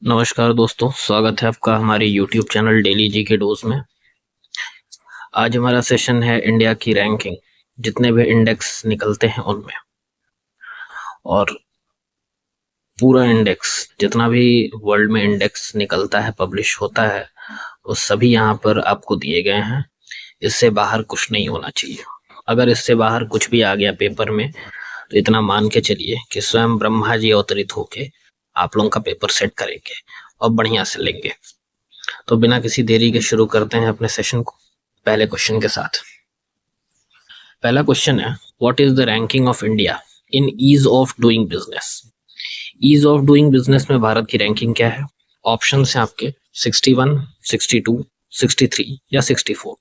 नमस्कार दोस्तों, स्वागत है आपका हमारे YouTube channel daily GK dose में। आज हमारा सेशन है इंडिया की रैंकिंग, जितने भी इंडेक्स निकलते हैं उनमें। और पूरा इंडेक्स, जितना भी वर्ल्ड में इंडेक्स निकलता है, पब्लिश होता है, वो सभी यहाँ पर आपको दिए गए हैं। इससे बाहर कुछ नहीं होना चाहिए। अगर इससे बाहर कुछ भी आ गया पेपर में, तो इतना मान के चलिए कि स्वयं ब्रह्मा जी अवतरित होके आप लोगों का पेपर सेट करेंगे और बढ़िया से लेंगे। तो बिना किसी देरी के शुरू करते हैं अपने सेशन को पहले क्वेश्चन के साथ। पहला क्वेश्चन है, what is the ranking of India in ease of doing business. Ease of doing business में भारत की रैंकिंग क्या है? ऑप्शन है आपके 61, 62, 63 या 64।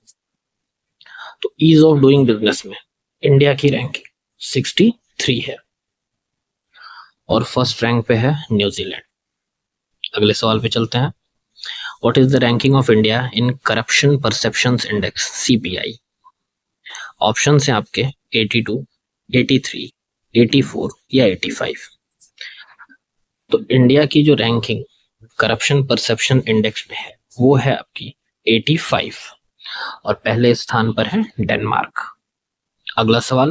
तो ईज ऑफ डूइंग बिजनेस में इंडिया की रैंकिंग 63 है और फर्स्ट रैंक पे है न्यूजीलैंड। अगले सवाल पे चलते हैं। What is the ranking of India in corruption perceptions index CPI। Option है आपके 82, 83, 84 या 85। तो इंडिया की जो रैंकिंग करप्शन परसेप्शन इंडेक्स में है वो है आपकी 85 और पहले स्थान पर है डेनमार्क। अगला सवाल,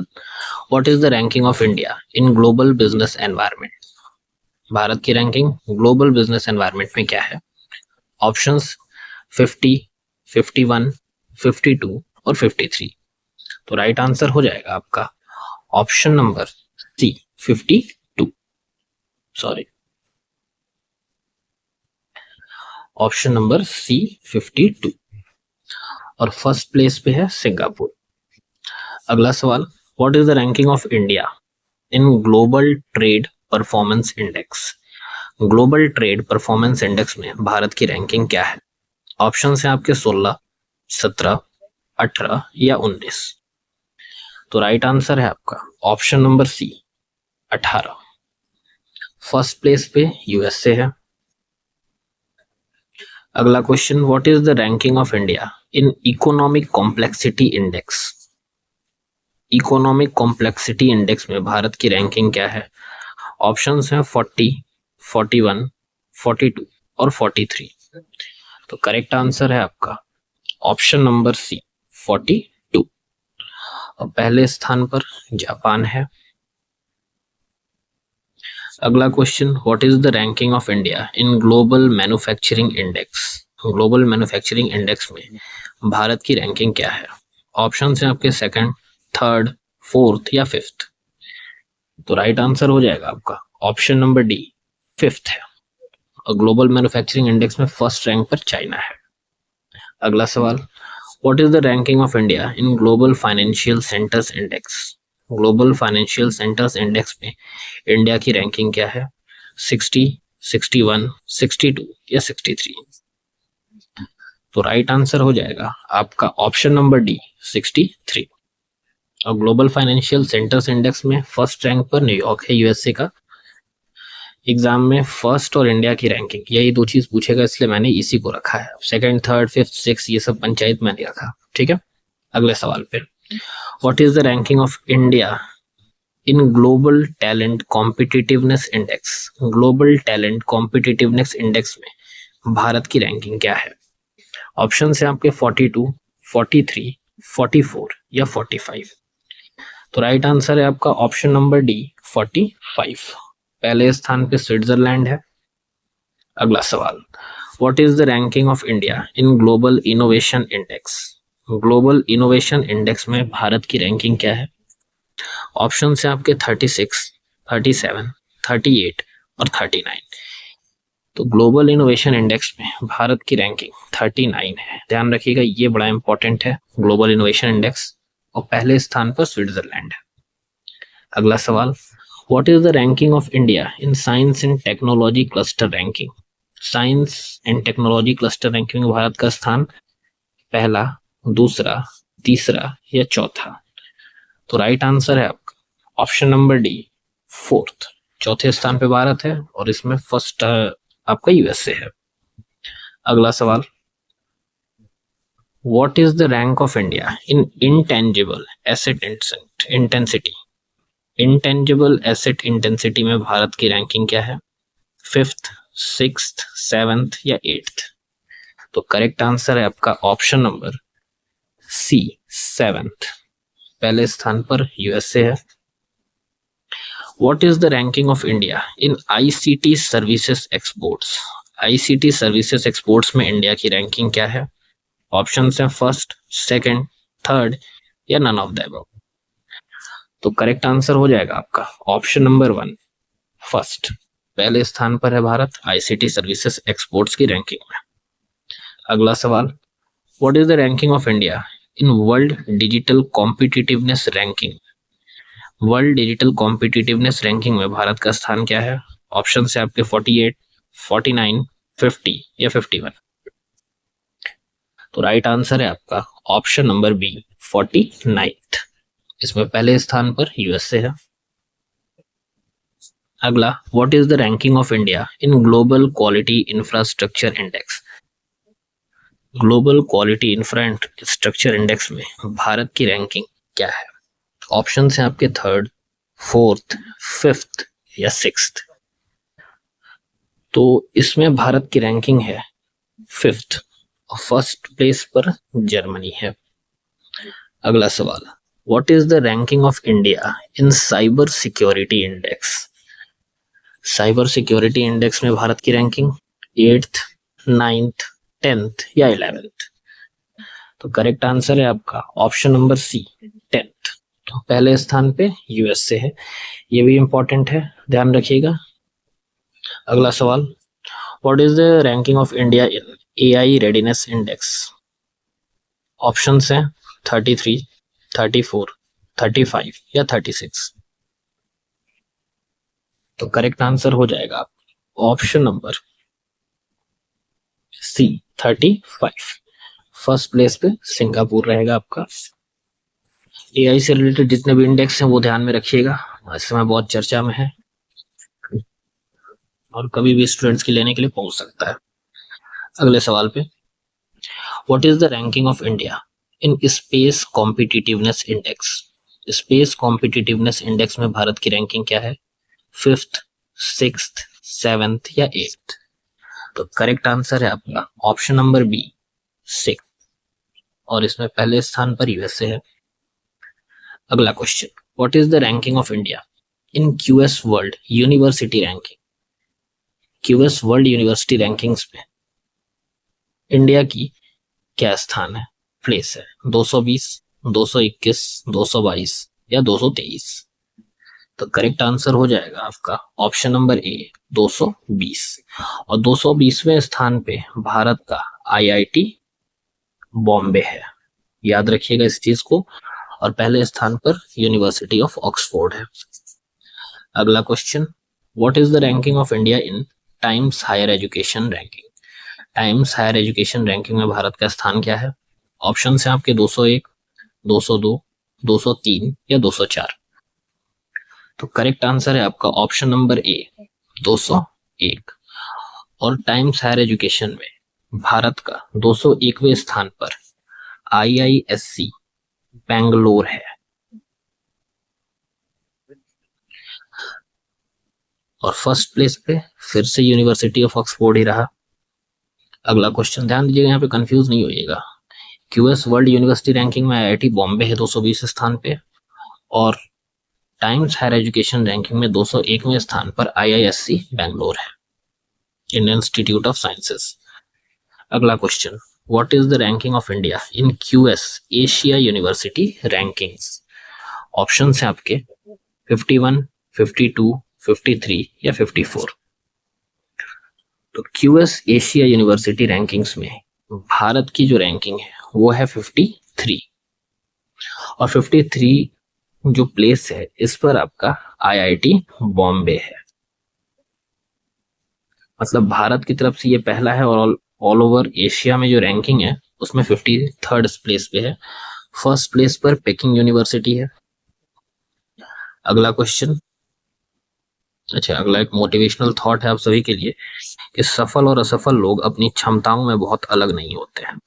what is the ranking of India in global business environment. Bharat की रैंकिंग ग्लोबल बिजनेस एनवायरनमेंट में क्या है? ऑप्शंस 50, 51, 52 और 53। तो राइट आंसर हो जाएगा आपका option number C 52। Sorry, option number C 52 और फर्स्ट प्लेस पे है सिंगापुर। अगला सवाल, what is the ranking of India in global trade performance index. Global trade performance index में भारत की रैंकिंग क्या है? ऑप्शन है आपके 16, 17, 18 या 19। तो राइट आंसर है आपका option number C 18। First place पे यूएसए है। अगला question, what is the ranking of India in economic complexity index. Economic complexity index में भारत की रैंकिंग क्या है? ऑप्शंस हैं 40, 41, 42 और 43। तो करेक्ट आंसर है आपका ऑप्शन नंबर सी 42 और पहले स्थान पर जापान है। अगला question, what is the ranking of India in global manufacturing index. Global manufacturing index में भारत की रैंकिंग क्या है? ऑप्शन हैं आपके सेकंड, थर्ड, फोर्थ या फिफ्थ। तो राइट आंसर हो जाएगा आपका ऑप्शन नंबर डी, फिफ्थ है। और ग्लोबल मैन्युफैक्चरिंग इंडेक्स में फर्स्ट रैंक पर चाइना है। अगला सवाल, what is the ranking of India in global financial centres index. Global financial centres index में इंडिया की रैंकिंग क्या है? 60, 61, 62 या 63। तो राइट आंसर हो जाएगा आपका ऑप्शन नंबर डी 63। और ग्लोबल फाइनेंशियल सेंटर्स इंडेक्स में फर्स्ट रैंक पर न्यूयॉर्क है, यूएसए का। एग्जाम में फर्स्ट और इंडिया की रैंकिंग यही दो चीज पूछेगा, इसलिए मैंने इसी को रखा है। सेकंड, थर्ड, फिफ्थ, सिक्स ये सब पंचायत मैंने रखा। ठीक है, अगले सवाल पे, what is the ranking of India in global talent competitiveness index. Global talent competitiveness index में भारत की रैंकिंग क्या है? ऑप्शन है आपके 42, 43, 44 या 45। तो राइट आंसर है आपका ऑप्शन नंबर डी 45। पहले स्थान पे स्विट्जरलैंड है। अगला सवाल, what is the ranking of India in global innovation index. Global innovation index में भारत की रैंकिंग क्या है? ऑप्शन है आपके 36, 37, 38 और 39। तो ग्लोबल इनोवेशन इंडेक्स में भारत की रैंकिंग 39 है। ध्यान रखिएगा, ये बड़ा इंपॉर्टेंट है, ग्लोबल इनोवेशन इंडेक्स। और पहले स्थान पर स्विट्जरलैंड है। अगला सवाल, what is the ranking of India in science and technology cluster ranking. Science and technology cluster ranking में भारत का स्थान पहला, दूसरा, तीसरा या चौथा। तो राइट आंसर है आपका ऑप्शन नंबर डी, फोर्थ। चौथे स्थान पे भारत है और इसमें फर्स्ट आपका यूएसए है। अगला सवाल, what is the rank of India in intangible asset intensity. Intangible asset intensity में भारत की रैंकिंग क्या है? फिफ्थ, सिक्स्थ, सेवेंथ या एट्थ? तो करेक्ट आंसर है आपका ऑप्शन नंबर सी, सेवेंथ। पहले स्थान पर यूएसए है। What is the ranking of India in ICT services exports? ICT services exports में इंडिया की रैंकिंग क्या है? ऑप्शन है फर्स्ट, सेकंड, थर्ड या नन ऑफ द अबव। तो करेक्ट आंसर हो जाएगा आपका ऑप्शन नंबर 1, फर्स्ट। पहले स्थान पर है भारत आईसीटी सर्विसेज एक्सपोर्ट्स की रैंकिंग में। अगला सवाल, what is the ranking of India in world digital competitiveness ranking? World digital competitiveness ranking में भारत का स्थान क्या है? ऑप्शन है आपके 48, 49, 50 या 51। तो राइट आंसर है आपका ऑप्शन नंबर बी, 49th। इसमें पहले स्थान पर यूएसए है। अगला, what is the ranking of India in global quality infrastructure index? Global quality infrastructure index में भारत की रैंकिंग क्या है? ऑप्शन है आपके थर्ड, फोर्थ, फिफ्थ या सिक्स्थ। तो इसमें भारत की रैंकिंग है फिफ्थ और फर्स्ट प्लेस पर जर्मनी है। अगला सवाल, what is the ranking of India in cyber security index? Cyber security index में भारत की रैंकिंग एट्थ, नाइन्थ, 10th या 11th? तो करेक्ट आंसर है आपका ऑप्शन नंबर सी, 10th। तो पहले स्थान पे यूएसए है, ये भी इंपॉर्टेंट है, ध्यान रखिएगा। अगला सवाल, what is the ranking of India in AI readiness index? Options हैं 33, 34, 35 या 36। तो करेक्ट आंसर हो जाएगा option number C, 35। First place पे सिंगापुर रहेगा आपका। एआई से रिलेटेड जितने भी इंडेक्स हैं वो ध्यान में रखिएगा, इस समय बहुत चर्चा में है और कभी भी स्टूडेंट्स की लेने के लिए पहुंच सकता है। अगले सवाल पे, what is the ranking of India in space competitiveness index? Space competitiveness index में भारत की रैंकिंग क्या है? फिफ्थ, सिक्स्थ, सेवेंथ या एट्थ? तो करेक्ट आंसर है आपका ऑप्शन नंबर बी, 6 और इसमें पहले स्थान पर यूएसए है। अगला question, what is the ranking of India in QS world university ranking? QS world university rankings में इंडिया की क्या स्थान है, प्लेस है? 220, 221, 222 या 223? तो करेक्ट आंसर हो जाएगा आपका ऑप्शन नंबर ए, 220। और 220वें स्थान पे भारत का आईआईटी बॉम्बे है, याद रखिएगा इस चीज को। और पहले स्थान पर यूनिवर्सिटी ऑफ ऑक्सफोर्ड है। अगला question, what is the ranking of India in Times Higher Education ranking? Times Higher Education ranking में भारत का स्थान क्या है? ऑप्शन है आपके 201, 202, 203 या 204। तो करेक्ट आंसर है आपका ऑप्शन नंबर ए, 201। और टाइम्स हायर एजुकेशन में भारत का 201वें स्थान पर आईआईएससी बेंगलोर है। और फर्स्ट प्लेस पे फिर से यूनिवर्सिटी ऑफ ऑक्सफोर्ड ही रहा। अगला क्वेश्चन ध्यान दीजिएगा, यहाँ पे कंफ्यूज नहीं होइएगा। क्यूएस वर्ल्ड यूनिवर्सिटी रैंकिंग में आईआईटी बॉम्बे है 220 स्थान पे और टाइम्स हायर एजुकेशन रैंकिंग में 201वें स्थान पर आईआईएससी बेंगलोर है, इंडियन इंस्टीट्यूट ऑफ साइंसेस। अगला question, what is the ranking of India in QS Asia university rankings? Options हैं आपके 51, 52, 53 या 54। तो क्यूएस एशिया यूनिवर्सिटी रैंकिंग्स में भारत की जो रैंकिंग है वो है 53 और 53 जो प्लेस है इस पर आपका आईआईटी बॉम्बे है। मतलब भारत की तरफ से ये पहला है और ऑल ओवर एशिया में जो रैंकिंग है उसमें 53rd प्लेस पे है। फर्स्ट प्लेस पर पेकिंग यूनिवर्सिटी है। अगला क्वेश्चन, अच्छा अगला एक मोटिवेशनल थॉट है आप सभी के लिए कि सफल और असफल लोग अपनी क्षमताओं में बहुत अलग नहीं होते हैं।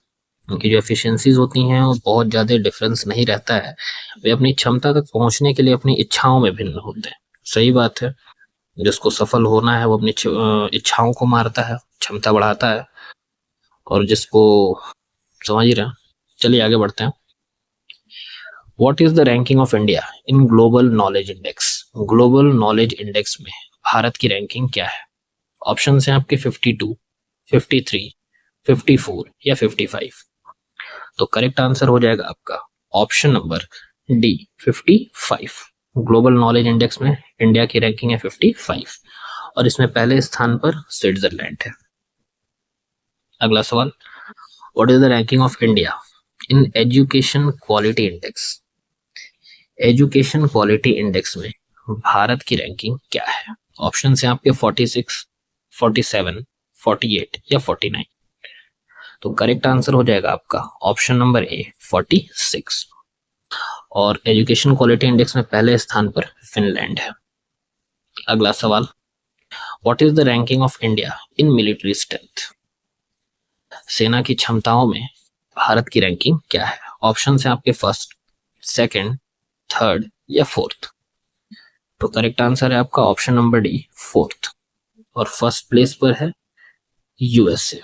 उनकी जो एफिशिएंसीज होती हैं वो बहुत ज़्यादा डिफरेंस नहीं रहता है। वे अपनी क्षमता तक पहुंचने के लिए अपनी इच्छाओं में भिन्न होते हैं। सही बात है। जिसको सफल होना है वो अपनी इच्छाओं को मारता है, क्षमता बढ़ाता है, और जिसको, समझ ही रहे हैं। चलिए आगे बढ़ते हैं। What is the ranking of India in global knowledge index? Global knowledge index में भारत की रैंकिंग क्या है? ऑप्शन हैं आपके 52, 53, 54 या 55। तो करेक्ट आंसर हो जाएगा आपका option number D, 55। Global knowledge index में इंडिया की रैंकिंग है 55, और इसमें पहले स्थान पर स्विट्जरलैंड है। अगला सवाल, what is the ranking of India in education quality index? Education quality index में भारत की रैंकिंग क्या है? ऑप्शन है आपके 46, 47, 48 या 49। तो करेक्ट आंसर हो जाएगा आपका ऑप्शन नंबर ए, 46। और एजुकेशन क्वालिटी इंडेक्स में पहले स्थान पर फिनलैंड है। अगला सवाल, what is the ranking of India in military strength? सेना की क्षमताओं में भारत की रैंकिंग क्या है? ऑप्शन है आपके फर्स्ट, सेकंड, थर्ड या फोर्थ। तो करेक्ट आंसर है आपका ऑप्शन नंबर डी, फोर्थ। और फर्स्ट प्लेस पर है यूएसए।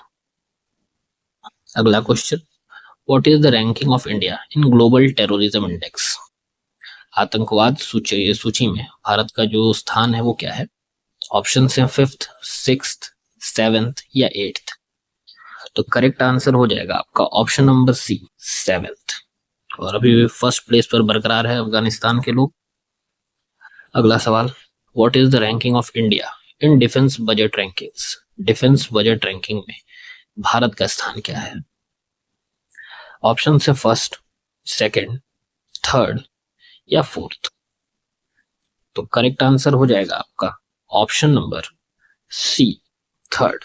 अगला question, what is the ranking of India in global terrorism index? आतंकवाद सूची में भारत का जो स्थान है वो क्या है? ऑप्शन है फिफ्थ, सिक्स्थ, सेवेंथ या एट्थ। तो करेक्ट आंसर हो जाएगा आपका ऑप्शन नंबर सी, सेवेंथ। और अभी फर्स्ट प्लेस पर बरकरार है अफगानिस्तान के लोग। अगला सवाल, what is the ranking of India in defence budget rankings? Defence budget ranking में भारत का स्थान क्या है? ऑप्शन है फर्स्ट, सेकंड, थर्ड या फोर्थ। तो करेक्ट आंसर हो जाएगा आपका option number C, third.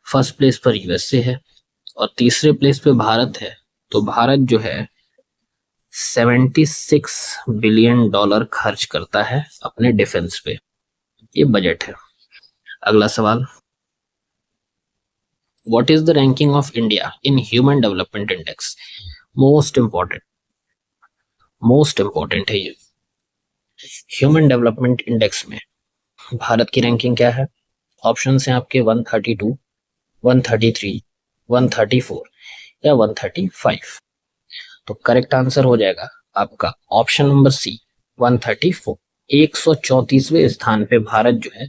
First place पर यूएसए है और तीसरे प्लेस पे भारत है। तो भारत जो है 76 बिलियन डॉलर खर्च करता है अपने डिफेंस पे, ये बजट है। अगला सवाल, what is the ranking of India in human development index? Most important है ये। ह्यूमन डेवलपमेंट इंडेक्स में भारत की रैंकिंग क्या है? ऑप्शन हैं आपके 132, 133, 134 या 135। तो करेक्ट आंसर हो जाएगा आपका ऑप्शन नंबर सी, 134। 134वें स्थान पे भारत जो है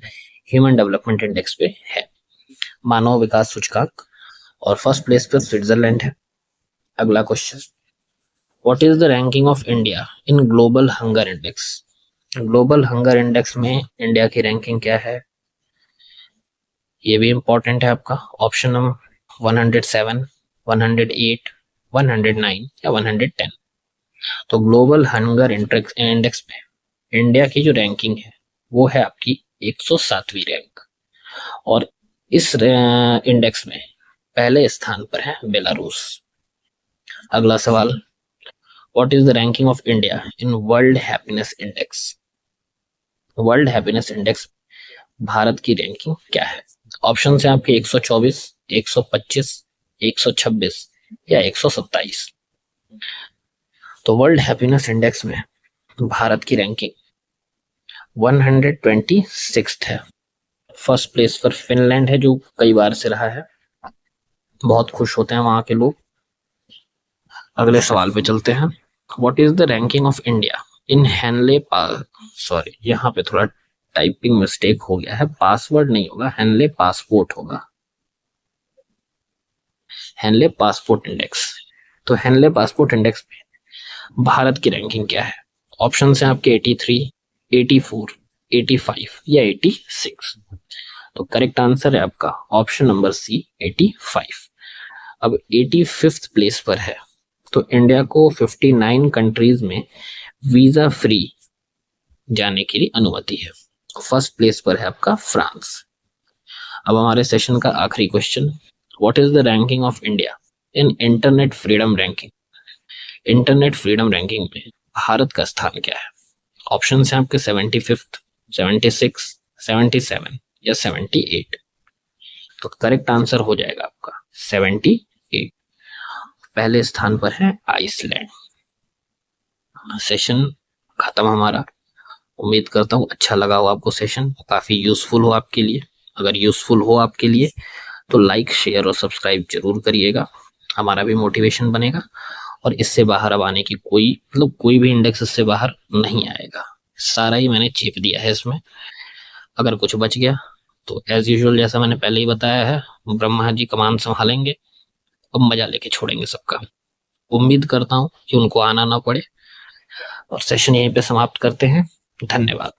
ह्यूमन डेवलपमेंट इंडेक्स पे है, मानव विकास सूचकांक। और फर्स्ट प्लेस पे स्विट्जरलैंड है। अगला question, what is the ranking of India in global hunger index? Global hunger index में इंडिया की रैंकिंग क्या है? ये भी इंपॉर्टेंट है आपका। ऑप्शन नंबर 107, 108, 109 या 110। तो ग्लोबल हंगर इंडेक्स में इंडिया की जो रैंकिंग है वो है आपकी 107वीं रैंक। और इस इंडेक्स में पहले स्थान पर है बेलारूस। अगला सवाल, what is the ranking of India in world happiness index? World happiness index Bharat की रैंकिंग क्या है? ऑप्शन है आपके 124, 125, 126 या 127। तो वर्ल्ड हैप्पीनेस इंडेक्स में भारत की रैंकिंग 126 है। फर्स्ट प्लेस पर फिनलैंड है जो कई बार से रहा है, बहुत खुश होते हैं वहां के लोग। अगले सवाल पे चलते हैं। What is the ranking of India in Henley sorry, यहाँ पे थोड़ा टाइपिंग मिस्टेक हो गया है, पासवर्ड नहीं होगा, हेनले पासपोर्ट होगा, हेनले पासपोर्ट इंडेक्स। तो हेनले पासपोर्ट इंडेक्स में भारत की रैंकिंग क्या है? ऑप्शन है आपके 83, 84, 85 या 86। तो करेक्ट आंसर है आपका ऑप्शन नंबर सी, 85। अब 85th प्लेस पर है। तो इंडिया को 59 कंट्रीज में वीजा फ्री जाने के लिए अनुमति है। फर्स्ट प्लेस पर है आपका फ्रांस। अब हमारे सेशन का आखिरी question, what is the ranking of India in internet freedom ranking? Internet freedom ranking में भारत का स्थान क्या है? ऑप्शन है आपके 75th, 76, 77 या 78। तो करेक्ट आंसर हो जाएगा आपका 78। पहले स्थान पर है आइसलैंड। सेशन खत्म हमारा। उम्मीद करता हूँ अच्छा लगा हो आपको सेशन, काफी यूजफुल हो आपके लिए। अगर यूजफुल हो आपके लिए तो लाइक शेयर और सब्सक्राइब जरूर करिएगा, हमारा भी मोटिवेशन बनेगा। और इससे बाहर अब आने की कोई भी इंडेक्स इससे बाहर नहीं आएगा, सारा ही मैंने चेप दिया है इसमें। अगर कुछ बच गया तो एज यूजुअल जैसा मैंने पहले ही बताया है, ब्रह्मा जी कमान संभालेंगे, अब मजा लेके छोड़ेंगे सबका। उम्मीद करता हूँ कि उनको आना ना पड़े, और सेशन यहीं पे समाप्त करते हैं। धन्यवाद।